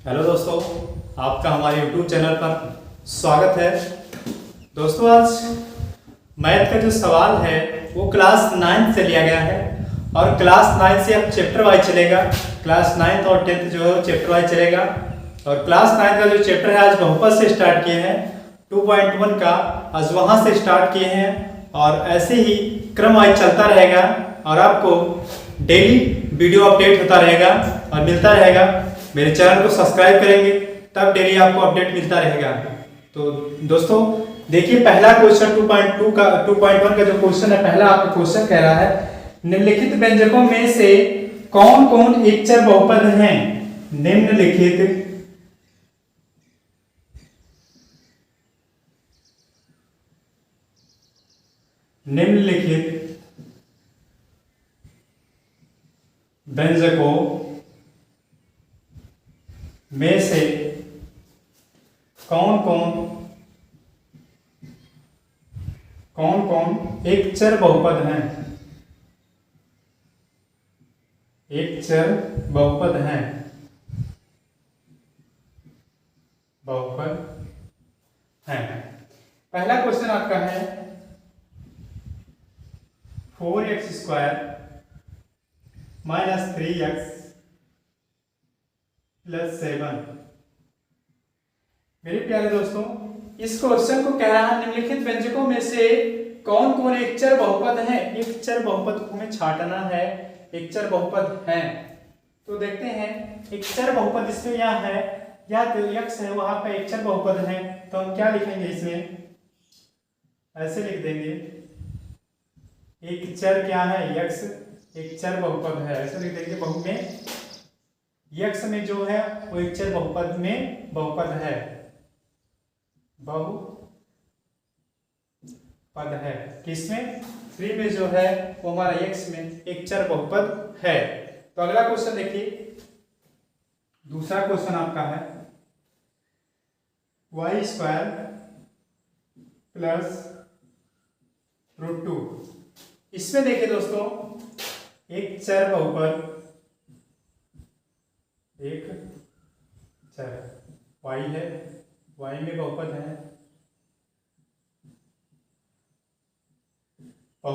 Hello दोस्तों, आपका हमारे YouTube चैनल पर स्वागत है। दोस्तों, आज मैथ का जो सवाल है वो क्लास 9 से लिया गया है और क्लास 9 से अब चैप्टर वाइज चलेगा। क्लास 9 और 10th जो है चैप्टर वाइज चलेगा और क्लास 9 का जो चैप्टर है आज बहुपद से स्टार्ट किए हैं। 2.1 का आज वहाँ से स्टार्ट किए हैं और ऐसे ही क्रम वाइज चलता रहेगा और आपको डेली वीडियो अपडेट होता रहेगा और मिलता रहेगा। मेरे चैनल को सब्सक्राइब करेंगे तब डेली आपको अपडेट मिलता रहेगा। तो दोस्तों देखिए, पहला क्वेश्चन 2.2 का 2.1 का जो क्वेश्चन है, पहला आपका क्वेश्चन कह रहा है निम्नलिखित व्यंजकों में से कौन कौन एकचर बहुपद हैं। निम्नलिखित व्यंजकों में से कौन कौन एकचर बहुपद हैं। एकचर बहुपद हैं। पहला क्वेश्चन आपका है 4x² - 3x + 7। मेरे प्यारे दोस्तों, इस क्वेश्चन को कह रहा है निम्नलिखित व्यंजकों में से कौन कौन एकचर बहुपद हैं। एकचर बहुपद को हमें छांटना है। एकचर बहुपद हैं तो देखते हैं। एकचर बहुपद इसमें यहाँ है, या तो x है वहां पे एकचर बहुपद है, तो हम क्या लिखेंगे इसमें, ऐसे लिख देंगे एकचर क्या है, x एकचर बहुपद है, ऐसे लिख देंगे। बहु में x में जो है वो एकचर बहुपद में बहुपद है, बहुपद है। किसमें, 3 में जो है वो हमारा x में एकचर बहुपद है। तो अगला क्वेश्चन देखिए, दूसरा क्वेश्चन आपका है y² + √2। इसमें देखिए दोस्तों, एकचर बहुपद, एक चर y है, y में बहुपद है, तो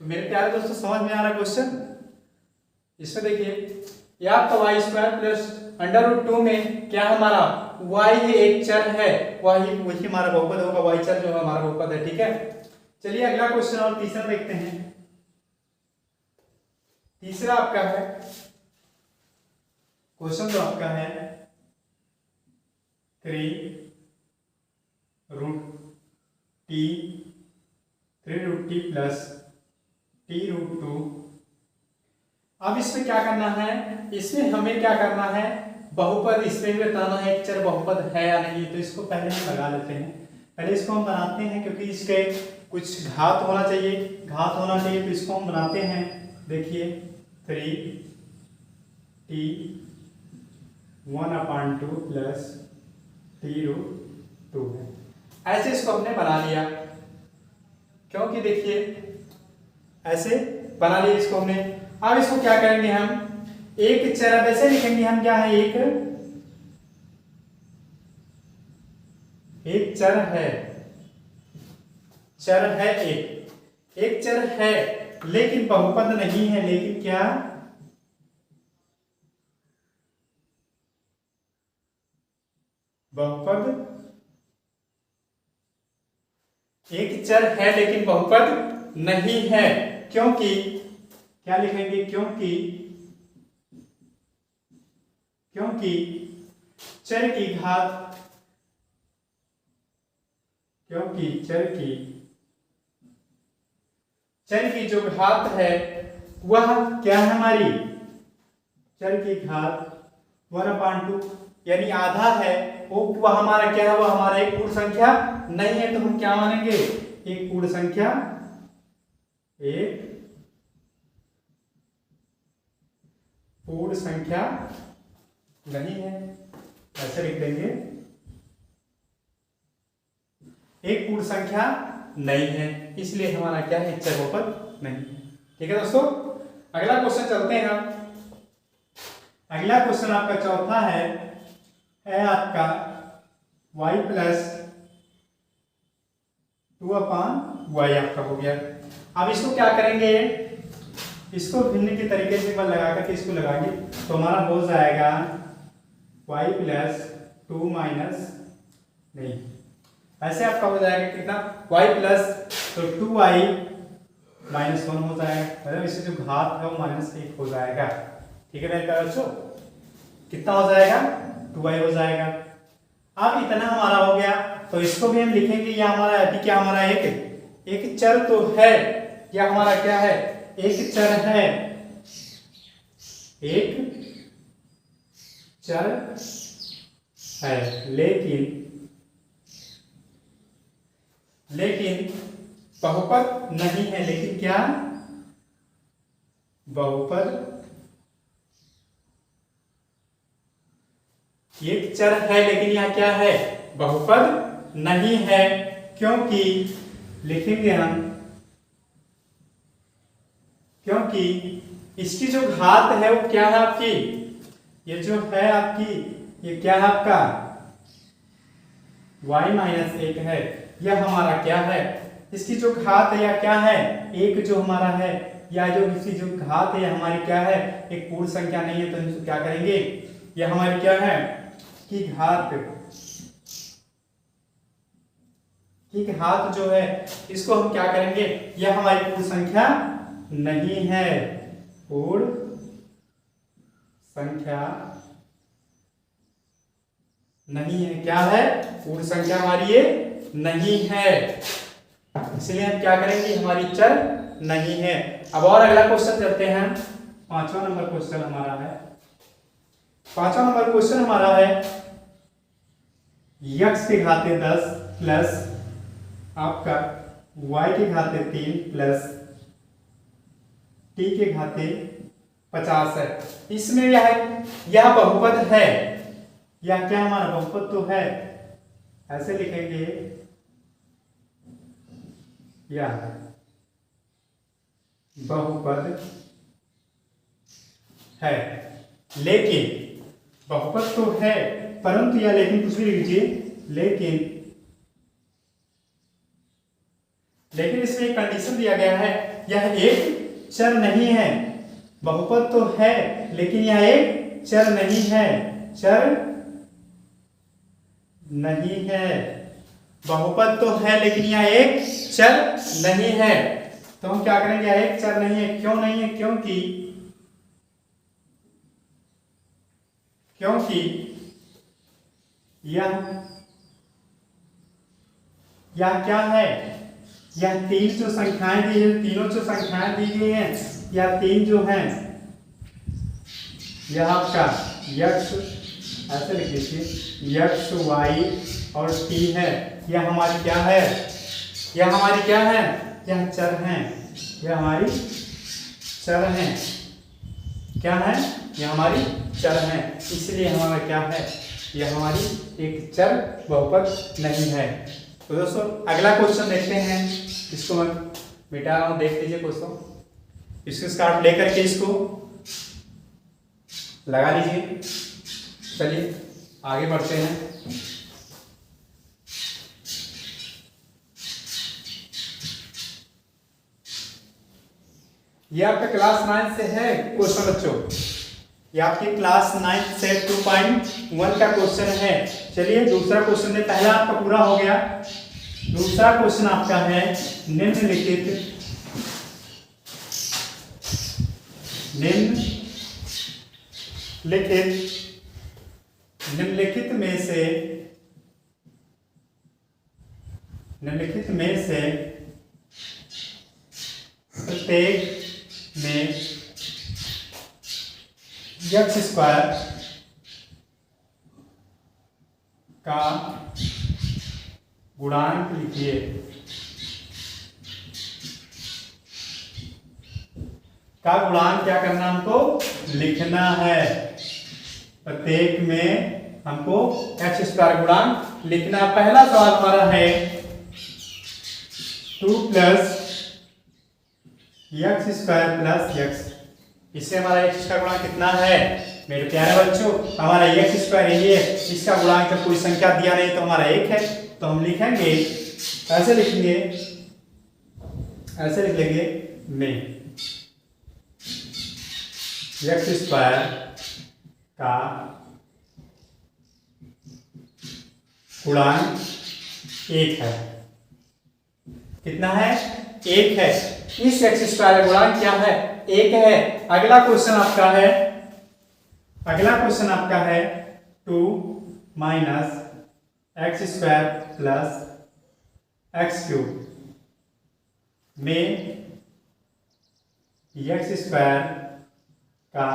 मेरे प्यारे दोस्तों समझ में आ रहा क्वेश्चन। इसमें देखिए, या तो y² + √2 में क्या हमारा y एक चर है, वही हमारा बहुपद होगा, y चर जो है हमारा बहुपद है। ठीक है, चलिए अगला क्वेश्चन और तीसरा देखते हैं। तीसरा आपका है क्वेश्चन जो आपका है 3√t + t√2। अब इसमें क्या करना है, इसमें हमें क्या करना है, बहुपद इसमें भी बताना है एकचर बहुपद है या नहीं। तो इसको पहले हम लगा लेते हैं। पहले इसको हम बनाते हैं क्योंकि इसके कुछ घात होना चाहिए, तो इसको हम बनाते हैं। देखिए 3t(1/2 + t√2) है। ऐसे इसको हमने बना लिया, क्योंकि देखिए ऐसे बना लिया इसको हमने। अब इसको क्या करेंगे हम, एक चर, अब ऐसे लिखेंगे हम, क्या है, एक चर है, एक चर है लेकिन बहुपद नहीं है। लेकिन क्या, बहुपद, एक चर है लेकिन बहुपद नहीं है। क्योंकि क्या लिखेंगे, क्योंकि चर की घात, चर की जो घात है वह क्या है हमारी, चर की घात 1/2 यानी आधा है, वह हमारा क्या है, वह हमारा एक पूर्ण संख्या नहीं है। तो हम क्या मानेंगे, एक पूर्ण संख्या, एक पूर्ण संख्या नहीं है, ऐसे लिख देंगे, एक पूर्ण संख्या नहीं है, इसलिए हमारा क्या है, एकचर बहुपद नहीं है। ठीक है दोस्तों, अगला क्वेश्चन चलते हैं हम। अगला क्वेश्चन आपका चौथा है आपका y प्लस 2/y आपका हो गया। अब इसको क्या करेंगे, इसको भिन्न के तरीके से लगा करके इसको लगाएंगे तो हमारा हो जाएगा y प्लस 2 माइनस नहीं, ऐसे आपका हो जाएगा कितना, y प्लस तो 2y माइनस 1 हो जाएगा, मतलब इससे जो घात है वो -1 हो जाएगा। ठीक है मेरे प्यारे बच्चों, कितना हो जाएगा, 2y हो जाएगा। अब इतना हमारा हो गया तो इसको भी हम लिखेंगे, या हमारा अभी क्या, हमारा एक चर तो है, या हमारा क्या है, एक चर है, एक चर है, लेकिन बहुपद नहीं है। लेकिन क्या, बहुपद, एक चर है लेकिन यह क्या है, बहुपद नहीं है, क्योंकि लिखेंगे हम, क्योंकि इसकी जो घात है वो क्या है आपकी, ये जो है आपकी, ये क्या है आपका y-1 है, यह हमारा क्या है, इसकी जो घात है या क्या है, एक जो हमारा है, या जो इसकी जो घात है हमारी क्या है, एक पूर्ण संख्या नहीं है, तो हम इसको क्या करेंगे, यह हमारी क्या है की घात जो है इसको हम क्या करेंगे, यह हमारी पूर्ण संख्या नहीं है, पूर्ण संख्या नहीं है, क्या है, पूर्ण संख्या हमारी ये नहीं है, इसलिए हम क्या करेंगे, हमारी चर नहीं है। अब और अगला क्वेश्चन करते हैं, 5वां नंबर क्वेश्चन हमारा है, 5वां नंबर क्वेश्चन हमारा है x के घाते 10 प्लस आपका y के घाते 3 प्लस t के घाते 50 है। इसमें यह बहुपद है, यह क्या हमारा बहुपद तो है, ऐसे लिखेंगे, यह बहुपद है, लेकिन बहुपद तो है परंतु या लेकिन कुछ भी लीजिए, लेकिन इसमें एक कंडीशन दिया गया है, यह एक चर नहीं है, बहुपद तो है लेकिन यह एक चर नहीं है, चर नहीं है, बहुपद तो है लेकिन यह एक चर नहीं है, तो हम क्या करेंगे, यह एक चर नहीं है, क्यों नहीं है, क्योंकि यह क्या है, यह तीन जो संख्याएं दी है, तीनों जो संख्याएं दी गई हैं, यह तीन जो हैं, यह आपका x, ऐसे लिख लीजिए, x y और t है, यह हमारी क्या है, यह हमारी क्या है, यह चर हैं, यह हमारी चर हैं, क्या है, यह हमारी चर हैं, इसलिए हमारा क्या है, यह हमारी एक चर बहुपद नहीं है। तो दोस्तों अगला क्वेश्चन देखते हैं, इसको मैं मिटा रहा हूं, देख लीजिए दोस्तों, इसको स्कार्फ लेकर के इसको लगा लीजिए। चलिए आगे बढ़ते हैं। ये आपका क्लास 9 से है क्वेश्चन बच्चों, ये आपकी क्लास 9 से 2.1 का क्वेश्चन है। चलिए दूसरा क्वेश्चन में, पहला आपका पूरा हो गया, दूसरा क्वेश्चन आपका है निम्नलिखित में से प्रत्येक में x² का गुणांक लिखिए। का गुणांक क्या करना, हमको लिखना है, प्रत्येक में हमको x² गुणांक लिखना। पहला सवाल हमारा है 2 + x² + x, इससे हमारा x² गुणांक कितना है, मेरे प्यारे बच्चों, हमारा एक्स स्क्वायर ये है, इसका गुणांक जब कोई संख्या दिया नहीं तो हमारा एक है, तो हम लिखेंगे ऐसे लिखेंगे, ऐसे लिख लेंगे में एक्स स्क्वायर का गुणांक एक है। कितना है? एक है। इस एक्स स्क्वायर का गुणांक क्या है? एक है। अगला क्वेश्चन आपका है 2 minus x square plus x cube में एक्स स्क्वायर का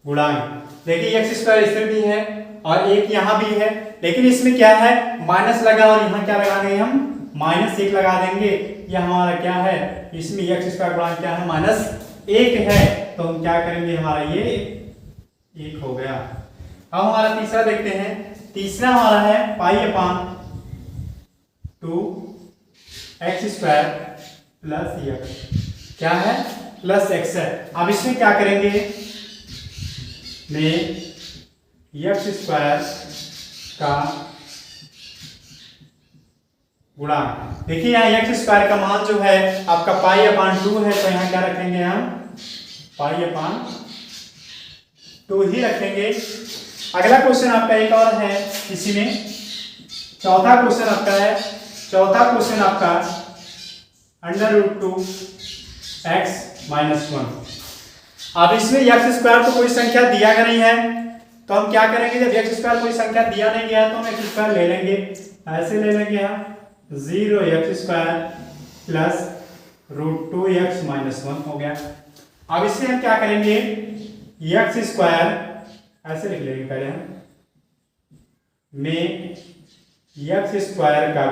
गुणांक। देखिए एक्स स्क्वायर इसमें भी है और एक यहाँ भी है, लेकिन इसमें क्या है? माइनस लगा और यहाँ क्या लगाएंगे हम? -1 लगा देंगे। यह हमारा क्या है? इसमें एक्स स्क्वायर गुणांक क्या है? -1 है। तो हम क्या करेंगे? हमारा ये 1 हो गया। अब हमारा तीसरा देखते हैं। तीसरा हमारा है π/2 एक्स स्क्वायर प्लस एक्स। क्या है? प्लस एक्स है। अब इसमें क्या करेंगे? में एक्स स्क्वायर का गुणांक। देखिए यहाँ एक्स स्क्वायर का मान जो है आपका π/2 है, तो यहाँ क्या रखेंगे हम? π/2 ही रखेंगे। अगला क्वेश्चन आपका एक और है इसी में, चौथा क्वेश्चन आपका √2 x - 1। अब इसमें एक्स स्क्वायर तो कोई संख्या दिया नहीं है, तो हम क्या करेंगे? जब एक्स स्क्वायर कोई संख्या दिया नहीं गया तो हम एक्स स्क्वायर ले लेंगे, ऐसे ले लेंगे हम 0x स्क्वायर प्लस √2x - 1 हो गया। अब इससे हम क्या करेंगे? एक्स स्क्वायर ऐसे लिख लेंगे पहले हम में एक्स स्क्वायर का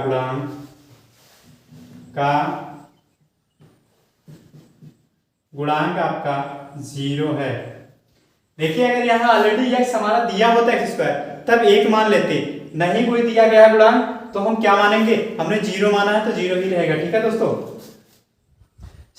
गुणांक आपका 0 है। देखिए अगर यहाँ ऑलरेडी एक्स हमारा दिया होता एक्स स्क्वायर तब 1 मान लेते, नहीं कोई दिया गया गुणांक तो हम क्या मानेंगे? हमने 0 माना है तो 0 ही रहेगा। ठीक है दोस्तों,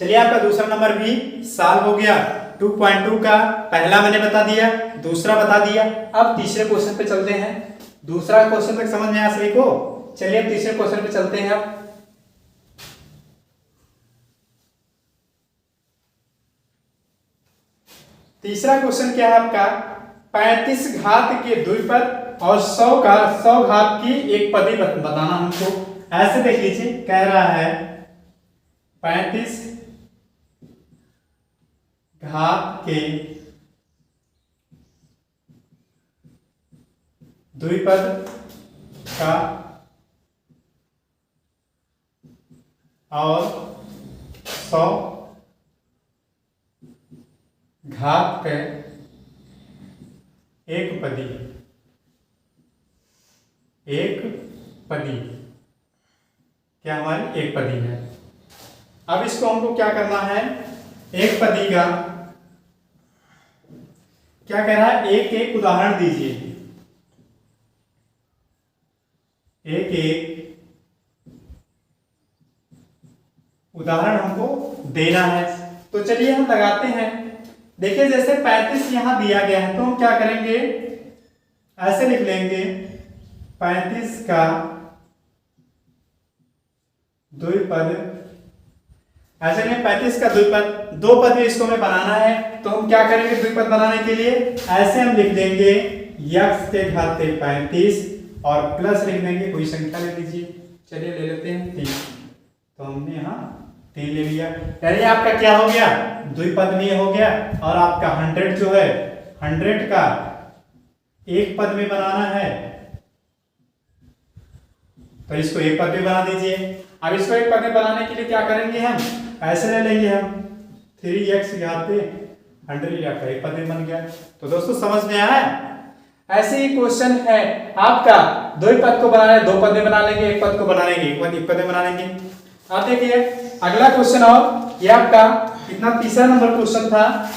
चलिए आपका दूसरा नंबर भी सॉल्व हो गया। 2.2 का पहला मैंने बता दिया, दूसरा बता दिया। अब तीसरे क्वेश्चन पे चलते हैं। दूसरा क्वेश्चन तक समझ में आया सभी को? चलिए अब तीसरे क्वेश्चन पे चलते हैं। अब तीसरा क्वेश्चन क्या है आपका? 35 घात के द्विपद और 100 घात की एक पदी बताना हमको। ऐसे देख लीजिए, कह रहा है 35 घात के द्विपद का और 100 घात के एक पदी क्या हमारी एक पदी है। अब इसको हमको क्या करना है? एक पदी का क्या कह रहा है? एक उदाहरण दीजिए, एक उदाहरण हमको देना है। तो चलिए हम लगाते हैं। देखिए जैसे 35 यहां दिया गया है तो हम क्या करेंगे? ऐसे लिख लेंगे 35 का द्विपद। ऐसे में 35 का द्विपद, दो पद में इसको हमें बनाना है, तो हम क्या करेंगे? द्विपद बनाने के लिए ऐसे हम लिख देंगे x के घात 35 और प्लस लिख देंगे कोई संख्या ले लीजिए। चलिए ले लेते हैं 3। तो हमने यहाँ 3 ले लिया, यानी आपका क्या हो गया? द्विपद में हो गया। और आपका 100 जो है 100 का एक पद में बनाना है, तो इसको एक पद में बना दीजिए। अब इसको एक पद में बनाने के लिए क्या करेंगे? हम ऐसे ले लेंगे हम 3x घात 100 आपका एक पद में बन गया। तो दोस्तों समझ में आया? ऐसे ही क्वेश्चन है आपका, द्विपद को बनाना है 2 पद में बना लेंगे, एक पद को बना लेंगे एक पद में बना लेंगे। आप देखिए अगला क्वेश्चन, और ये आपका कितना? तीसरा नंबर क्वेश्चन था।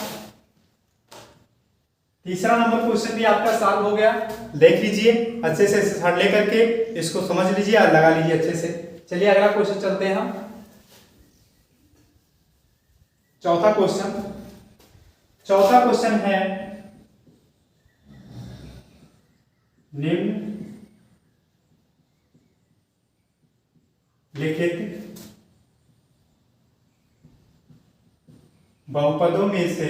तीसरा नंबर क्वेश्चन भी आपका सॉल्व हो गया। देख लीजिए अच्छे से हट लेकर के इसको समझ लीजिए और लगा लीजिए अच्छे से। चलिए अगला क्वेश्चन चलते हैं हम। चौथा क्वेश्चन, चौथा क्वेश्चन है निम्न लिखित बहुपदों में से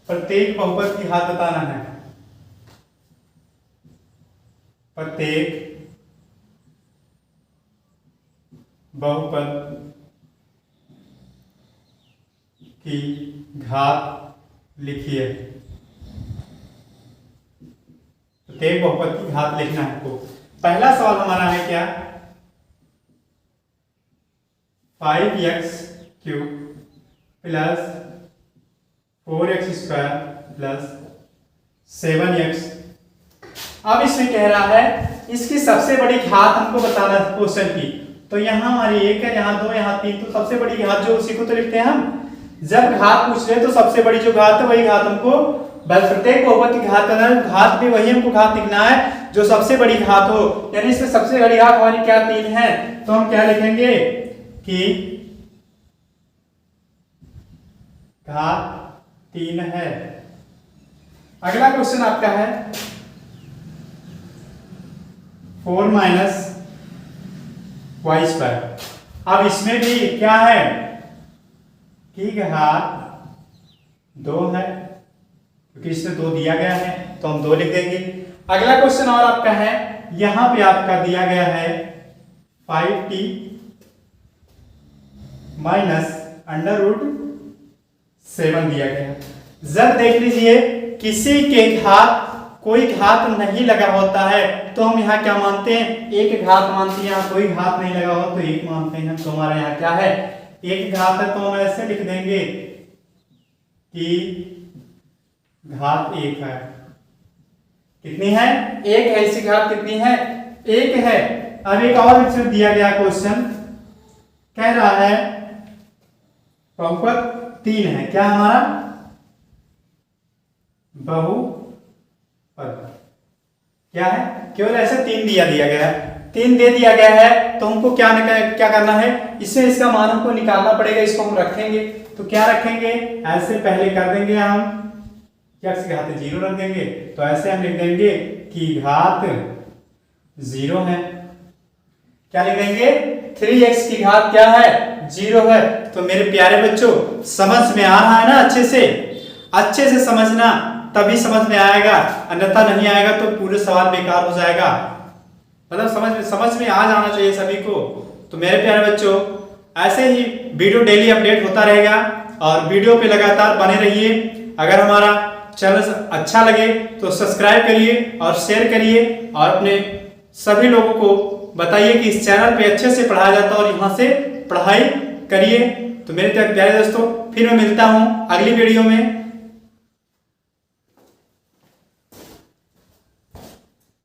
प्रत्येक बहुपद की घात बताना है। प्रत्येक बहुपद की घात लिखिए। प्रत्येक बहुपद की घात लिखना है। तो पहला सवाल हमारा है क्या, 5x³ plus 4x² plus 7x। अब इसमें कह रहा है इसकी सबसे बड़ी घात हमको बताना है क्वेश्चन की। तो यहाँ हमारी 1 है, यहाँ 2, यहाँ 3, तो सबसे बड़ी घात जो उसी को तो लिखते हैं हम। जब घात पूछ रहे तो सबसे बड़ी जो घात है वही घात हमको, प्रत्येक बहुपद की घात करना है, घात भी वही हमको घात लिखना है जो सबसे बड़ी घात हो। यानी इसमें सबसे बड़ी घात हमारी क्या 3 है, तो हम क्या लिखेंगे कि घात 3 है। अगला क्वेश्चन आपका है 4 - y²। अब इसमें भी क्या है कि घात 2 है, क्योंकि इसमें 2 दिया गया है तो हम 2 लिख देंगे। अगला क्वेश्चन और आपका है, यहां पे आपका दिया गया है 5t -√7 दिया गया। जब देख लीजिए किसी के घात कोई घात नहीं लगा होता है तो हम यहाँ क्या मानते हैं, एक घात मानते हैं। यहाँ कोई घात नहीं लगा हो तो एक मानते हैं। तो हमारे यहाँ क्या है, एक घात है, तो हम ऐसे लिख देंगे कि घात 1 है। कितनी है, 1 है। इसकी घात कितनी है, 1 है। अब एक और इसमें दिया गया क्वेश्चन कह रहा है बहुपद 3 है। क्या हमारा बहुपद क्या है, केवल ऐसे 3 दिया गया है, 3 दे दिया गया है। तो हमको क्या करना है, इससे इसका मान हमको निकालना पड़ेगा। इसको हम रखेंगे तो क्या रखेंगे, ऐसे पहले कर देंगे हम x की घात 0 रख देंगे। तो ऐसे हम लिख देंगे कि घात 0 है। क्या लिख देंगे, 3x की घात क्या है, 0 है। तो मेरे प्यारे बच्चों समझ में आ रहा है ना, अच्छे से समझना तभी समझ में आएगा, अन्यथा नहीं आएगा तो पूरे सवाल बेकार हो जाएगा। मतलब समझ में आ जाना चाहिए सभी को। तो मेरे प्यारे बच्चों ऐसे ही वीडियो डेली अपडेट होता रहेगा और वीडियो पे लगातार बने रहिए। अगर हमारा चैनल अच्छा लगे तो सब्सक्राइब करिए और शेयर करिए और अपने सभी लोगों को बताइए कि इस चैनल पे अच्छे से पढ़ाया जाता है और यहाँ से पढ़ाई करिए। तो मेरे प्यारे दोस्तों फिर मैं मिलता हूँ अगली वीडियो में।